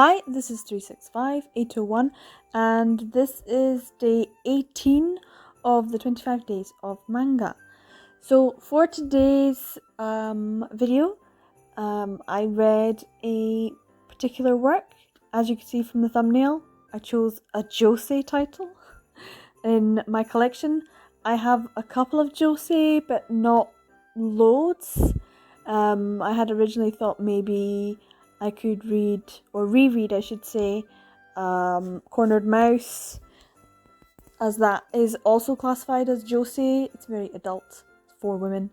Hi, this is 365-801 and this is day 18 of the 25 days of manga. So for today's video, I read a particular work. As you can see from the thumbnail, I chose a Josei title in my collection. I have a couple of Josei, but not loads. I had originally thought maybe I could read, or reread I should say, Cornered Mouse, as that is also classified as Josei. It's very adult for women.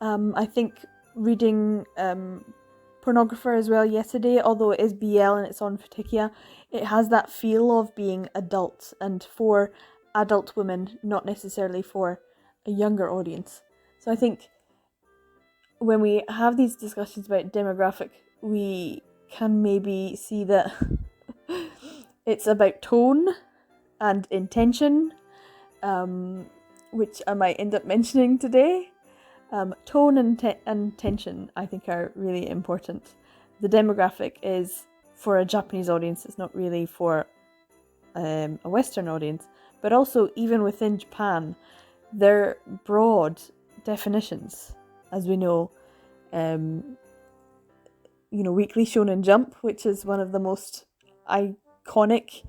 I think reading Pornographer as well yesterday, although it is BL and it's on Fatikia, it has that feel of being adult and for adult women, not necessarily for a younger audience. So I think when we have these discussions about demographic, we can maybe see that it's about tone and intention, which I might end up mentioning today. Tone and tension, I think, are really important. The demographic is for a Japanese audience, it's not really for a Western audience, but also even within Japan, they're broad definitions, as we know. Weekly Shonen Jump, which is one of the most iconic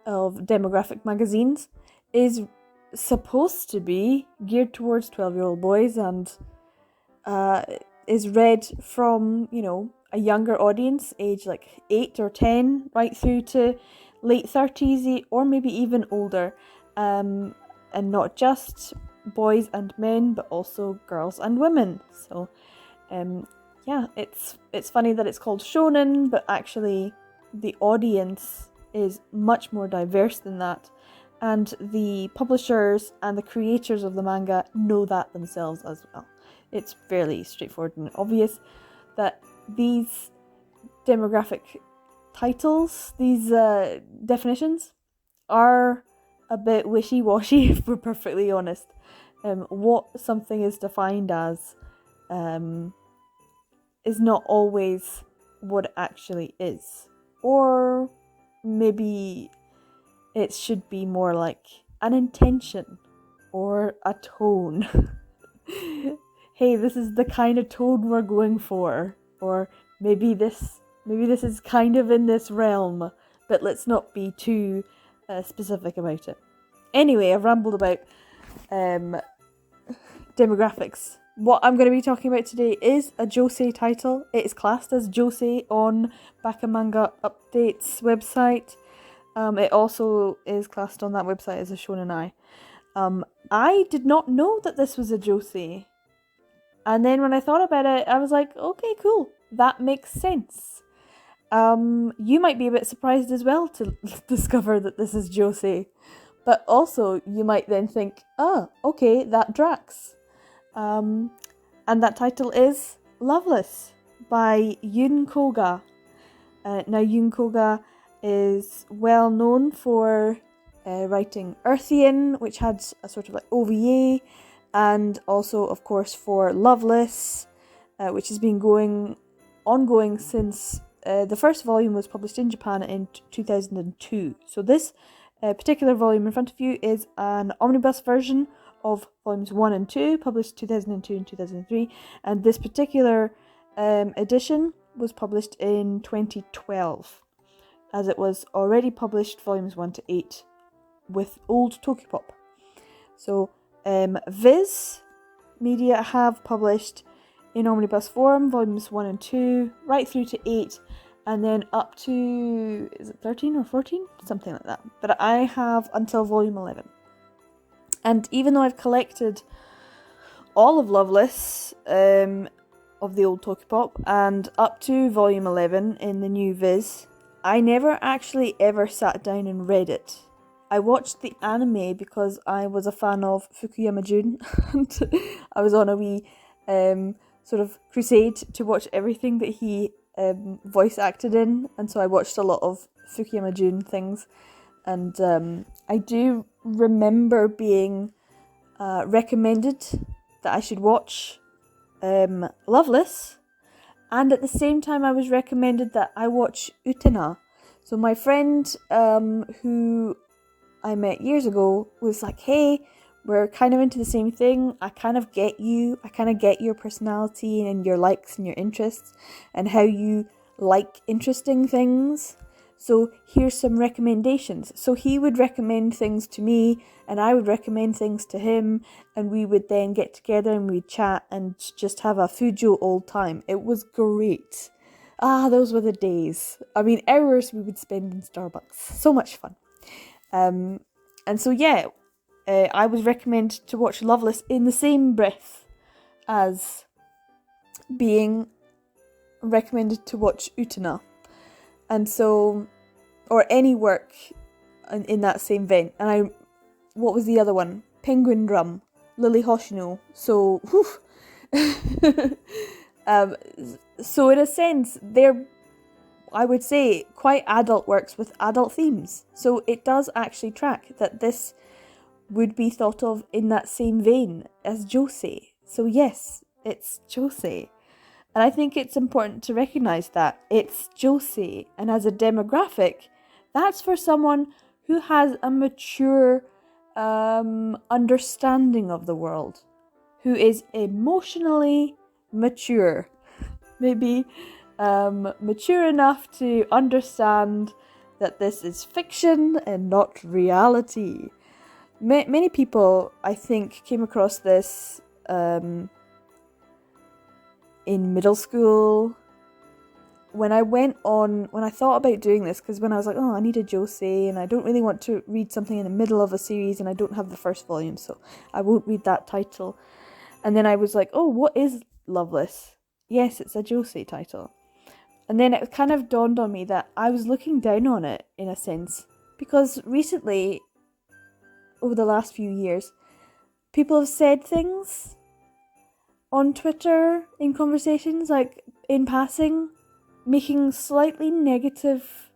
of demographic magazines, is supposed to be geared towards 12-year-old boys and is read from, a younger audience, age like 8 or 10, right through to late 30s or maybe even older, and not just boys and men, but also girls and women. So it's funny that it's called shonen, but actually the audience is much more diverse than that, and the publishers and the creators of the manga know that themselves as well. It's fairly straightforward and obvious that these demographic titles, these definitions, are a bit wishy-washy, if we're perfectly honest. What something is defined as is not always what it actually is. Or maybe it should be more like an intention or a tone. Hey, this is the kind of tone we're going for. Or maybe this is kind of in this realm, but let's not be too specific about it. Anyway, I've rambled about demographics. What I'm going to be talking about today is a Josei title. It is classed as Josei on Bakamanga Update's website. It also is classed on that website as a Shonen Ai. I did not know that this was a Josei. And then when I thought about it, I was like, okay, cool. That makes sense. You might be a bit surprised as well to discover that this is Josei. But also, you might then think, okay, that tracks. And that title is Loveless by Yun Koga. Now, Yun Koga is well known for writing Earthian, which had a sort of like OVA, and also, of course, for Loveless, which has been ongoing since the first volume was published in Japan in 2002. So this particular volume in front of you is an omnibus version of volumes 1 and 2, published 2002 and 2003, and this particular edition was published in 2012, as it was already published volumes 1 to 8 with old Tokyopop. So Viz Media have published in omnibus form volumes 1 and 2 right through to 8, and then up to, is it 13 or 14? Something like that. But I have until volume 11. And even though I've collected all of Loveless of the old Tokyopop and up to volume 11 in the new Viz, I never actually ever sat down and read it. I watched the anime because I was a fan of Fukuyama Jun, and I was on a wee sort of crusade to watch everything that he voice acted in, and so I watched a lot of Fukuyama Jun things, and I do remember being recommended that I should watch Loveless, and at the same time I was recommended that I watch Utena. So my friend who I met years ago was like, hey, we're kind of into the same thing. I kind of get you. I kind of get your personality and your likes and your interests and how you like interesting things. So here's some recommendations. So he would recommend things to me and I would recommend things to him, and we would then get together and we'd chat and just have a Fujo old time. It was great. Those were the days. I mean, hours we would spend in Starbucks. So much fun. And so I was recommended to watch Loveless in the same breath as being recommended to watch Utena. And so, or any work in that same vein. And what was the other one? Penguin Drum, Lily Hoshino. So, so in a sense, they're, I would say, quite adult works with adult themes. So it does actually track that this would be thought of in that same vein as Josei. So yes, it's Josei. And I think it's important to recognise that it's Josei. And as a demographic, that's for someone who has a mature understanding of the world. Who is emotionally mature. Maybe mature enough to understand that this is fiction and not reality. Many people, I think, came across this in middle school. When I thought about doing this, because when I was like, I need a Josei, and I don't really want to read something in the middle of a series, and I don't have the first volume, so I won't read that title. And then I was like, what is Loveless? Yes, it's a Josei title. And then it kind of dawned on me that I was looking down on it, in a sense. Because recently, over the last few years, people have said things on Twitter, in conversations, like in passing, making slightly negative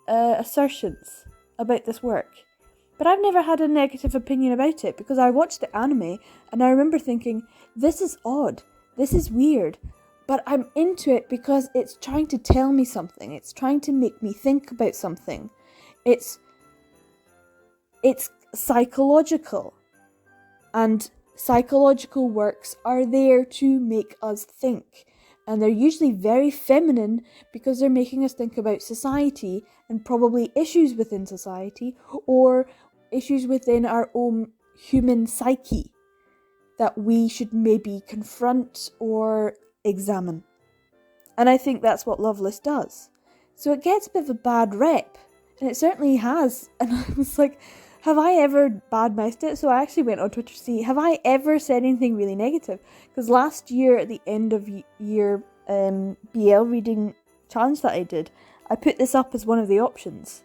assertions about this work. But I've never had a negative opinion about it, because I watched the anime and I remember thinking, this is odd, this is weird, but I'm into it because it's trying to tell me something, it's trying to make me think about something. It's psychological, and psychological works are there to make us think, and they're usually very feminine because they're making us think about society and probably issues within society or issues within our own human psyche that we should maybe confront or examine. And I think that's what Loveless does. So it gets a bit of a bad rep, and it certainly has. And I was like, have I ever badmouthed it? So I actually went on Twitter to see, have I ever said anything really negative? Because last year, at the end of year BL reading challenge that I did, I put this up as one of the options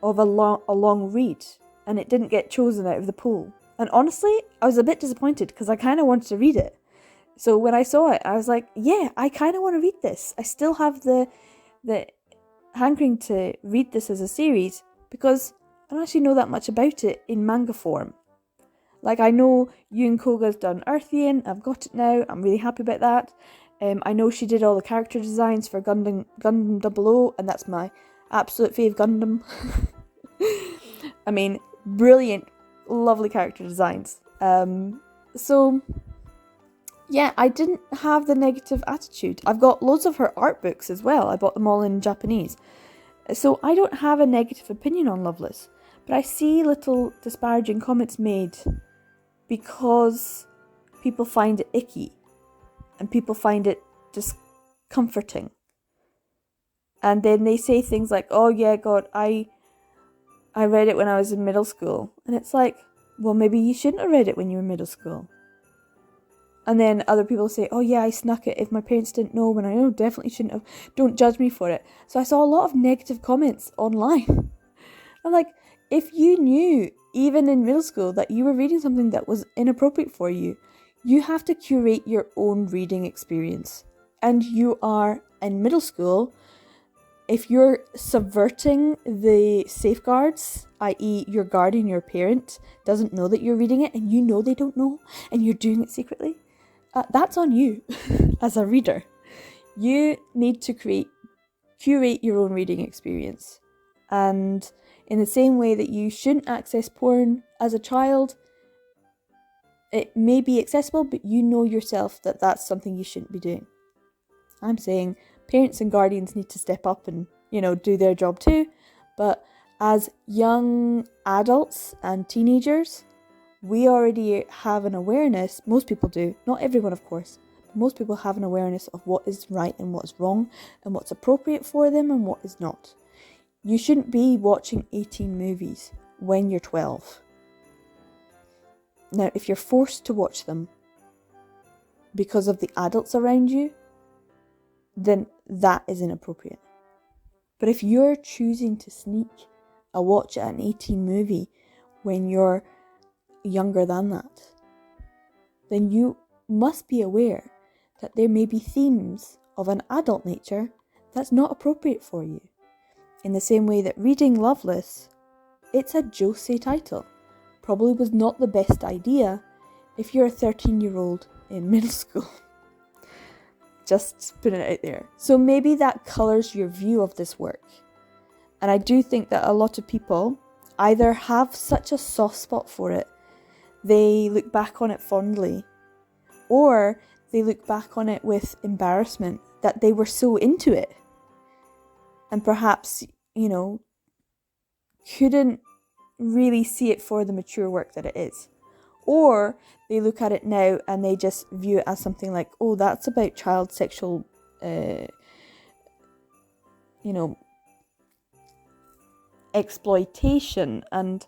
of a long read, and it didn't get chosen out of the poll. And honestly, I was a bit disappointed because I kind of wanted to read it. So when I saw it, I was like, yeah, I kind of want to read this. I still have the hankering to read this as a series because I don't actually know that much about it in manga form. Like, I know Yun Koga's done Earthian, I've got it now, I'm really happy about that. I know she did all the character designs for Gundam 00, and that's my absolute fave Gundam. I mean, brilliant, lovely character designs. So, yeah, I didn't have the negative attitude. I've got loads of her art books as well. I bought them all in Japanese. So I don't have a negative opinion on Loveless. But I see little disparaging comments made because people find it icky. And people find it discomforting. And then they say things like, oh yeah, God, I read it when I was in middle school. And it's like, well, maybe you shouldn't have read it when you were in middle school. And then other people say, oh yeah, I snuck it if my parents didn't know, when I know definitely shouldn't have. Don't judge me for it. So I saw a lot of negative comments online. I'm like, if you knew, even in middle school, that you were reading something that was inappropriate for you, you have to curate your own reading experience. And you are in middle school, if you're subverting the safeguards, i.e. your guardian, your parent, doesn't know that you're reading it, and you know they don't know, and you're doing it secretly, that's on you as a reader. You need to create curate your own reading experience. And in the same way that you shouldn't access porn as a child, it may be accessible, but you know yourself that that's something you shouldn't be doing. I'm saying parents and guardians need to step up and, do their job too. But as young adults and teenagers, we already have an awareness, most people do, not everyone of course, but most people have an awareness of what is right and what's wrong and what's appropriate for them and what is not. You shouldn't be watching 18 movies when you're 12. Now, if you're forced to watch them because of the adults around you, then that is inappropriate. But if you're choosing to sneak a watch at an 18 movie when you're younger than that, then you must be aware that there may be themes of an adult nature that's not appropriate for you. In the same way that reading Loveless, it's a Josei title, probably was not the best idea if you're a 13-year-old in middle school. Just putting it out there. So maybe that colours your view of this work. And I do think that a lot of people either have such a soft spot for it, they look back on it fondly, or they look back on it with embarrassment that they were so into it. And perhaps, couldn't really see it for the mature work that it is. Or they look at it now and they just view it as something like, oh, that's about child sexual, exploitation. And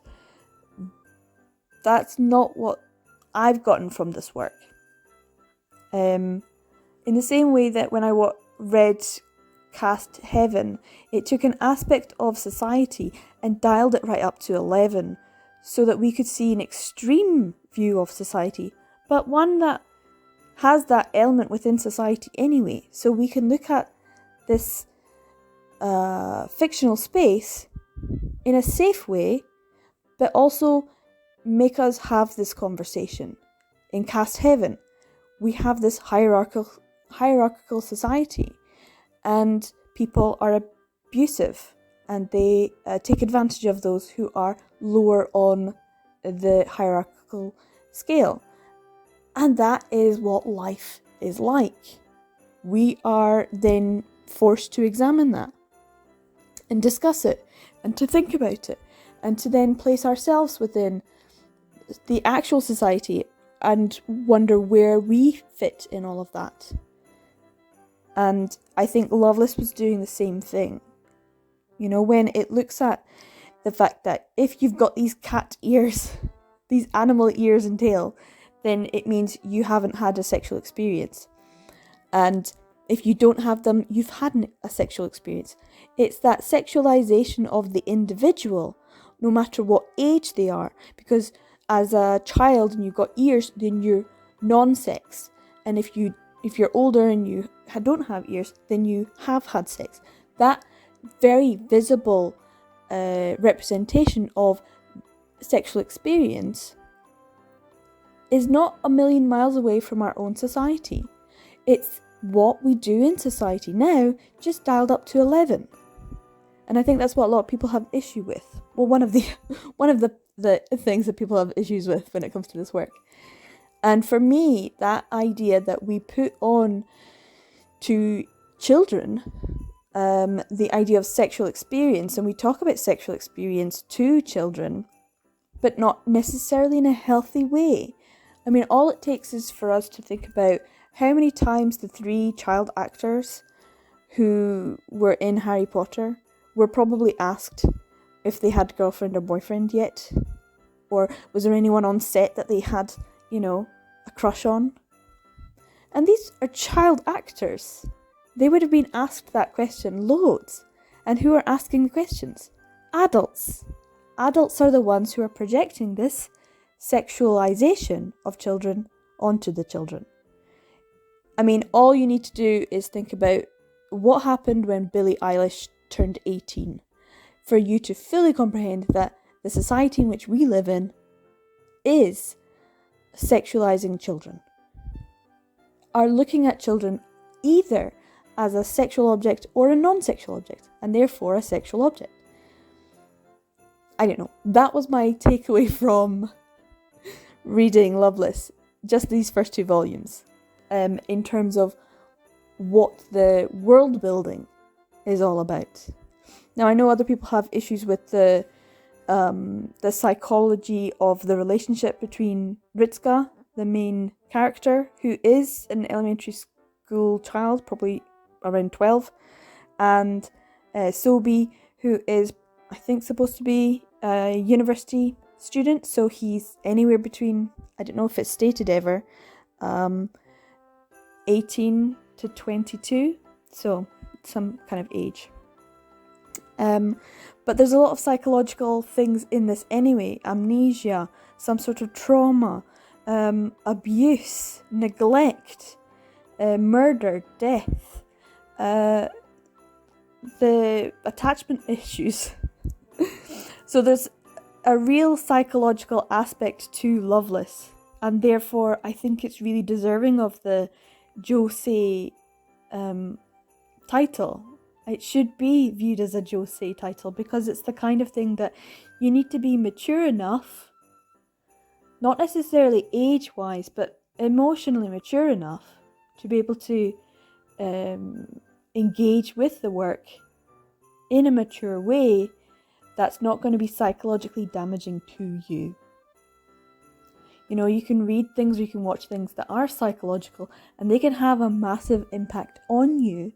that's not what I've gotten from this work. In the same way that when I read Cast Heaven, it took an aspect of society and dialed it right up to 11 so that we could see an extreme view of society, but one that has that element within society anyway. So we can look at this fictional space in a safe way, but also make us have this conversation. In Cast Heaven, we have this hierarchical society, and people are abusive, and they take advantage of those who are lower on the hierarchical scale. And that is what life is like. We are then forced to examine that and discuss it and to think about it and to then place ourselves within the actual society and wonder where we fit in all of that. And I think Loveless was doing the same thing. When it looks at the fact that if you've got these cat ears, these animal ears and tail, then it means you haven't had a sexual experience. And if you don't have them, you've had a sexual experience. It's that sexualization of the individual, no matter what age they are. Because as a child and you've got ears, then you're non-sex. And if you're older and you don't have ears, then you have had sex. That very visible representation of sexual experience is not a million miles away from our own society. It's what we do in society now, just dialed up to 11. And I think that's what a lot of people have issue with. Well, one of the things that people have issues with when it comes to this work. And for me, that idea that we put on to children the idea of sexual experience, and we talk about sexual experience to children, but not necessarily in a healthy way. I mean, all it takes is for us to think about how many times the 3 child actors who were in Harry Potter were probably asked if they had girlfriend or boyfriend yet, or was there anyone on set that they had, a crush on. And these are child actors. They would have been asked that question loads. And who are asking the questions? Adults. Adults are the ones who are projecting this sexualization of children onto the children. I mean, all you need to do is think about what happened when Billie Eilish turned 18 for you to fully comprehend that the society in which we live in is sexualizing children, are looking at children either as a sexual object or a non-sexual object, and therefore a sexual object. I don't know. That was my takeaway from reading Loveless, just these first 2 volumes, in terms of what the world building is all about. Now, I know other people have issues with the psychology of the relationship between Ritsuka, the main character, who is an elementary school child, probably around 12, and Sobi, who is, I think, supposed to be a university student, so he's anywhere between, I don't know if it's stated ever, 18 to 22, so some kind of age. But there's a lot of psychological things in this anyway. Amnesia, some sort of trauma, abuse, neglect, murder, death, the attachment issues. So there's a real psychological aspect to Loveless, and therefore I think it's really deserving of the Josei title. It should be viewed as a Josei title because it's the kind of thing that you need to be mature enough, not necessarily age-wise, but emotionally mature enough to be able to engage with the work in a mature way that's not going to be psychologically damaging to you. You know, you can read things or you can watch things that are psychological and they can have a massive impact on you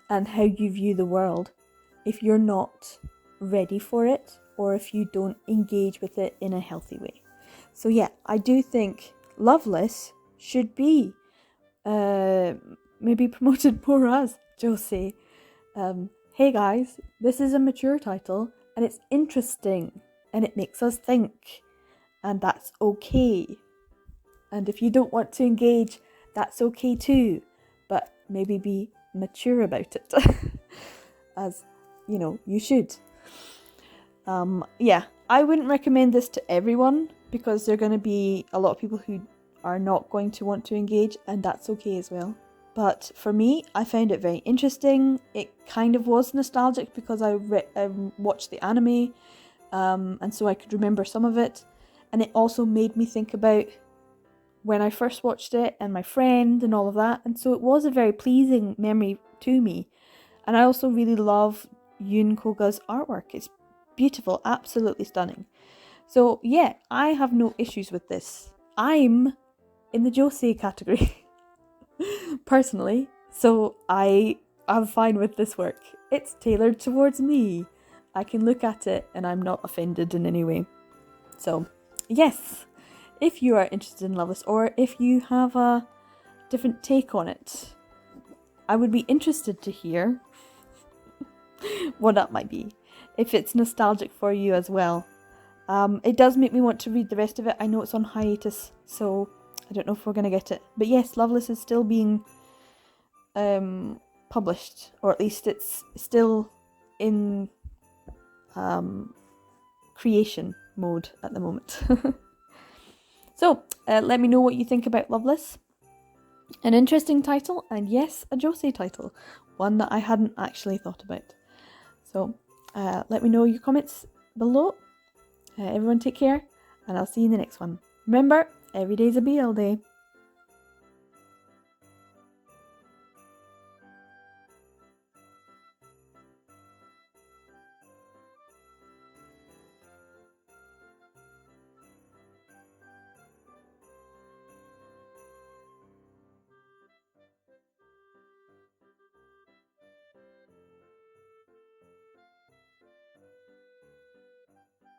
and how you view the world if you're not ready for it or if you don't engage with it in a healthy way. So yeah, I do think Loveless should be maybe promoted more as Josei. Hey guys, this is a mature title and it's interesting and it makes us think, and that's okay. And if you don't want to engage, that's okay too, but maybe be mature about it as you know you should. Yeah, I wouldn't recommend this to everyone because there are going to be a lot of people who are not going to want to engage, and that's okay as well. But for me, I found it very interesting. It kind of was nostalgic because I watched the anime, and so I could remember some of it. And it also made me think about when I first watched it and my friend and all of that. And so it was a very pleasing memory to me. And I also really love Yun Koga's artwork. It's beautiful, absolutely stunning. So yeah, I have no issues with this. I'm in the Josei category. Personally, so I'm fine with this work. It's tailored towards me. I can look at it and I'm not offended in any way. So yes, if you are interested in Loveless or if you have a different take on it, I would be interested to hear what that might be, if it's nostalgic for you as well. It does make me want to read the rest of it. I know it's on hiatus, so I don't know if we're going to get it. But yes, Loveless is still being published, or at least it's still in creation mode at the moment. So, let me know what you think about Loveless. An interesting title, and yes, a Josei title. One that I hadn't actually thought about. So, let me know your comments below. Everyone take care, and I'll see you in the next one. Remember, every day's a BL day.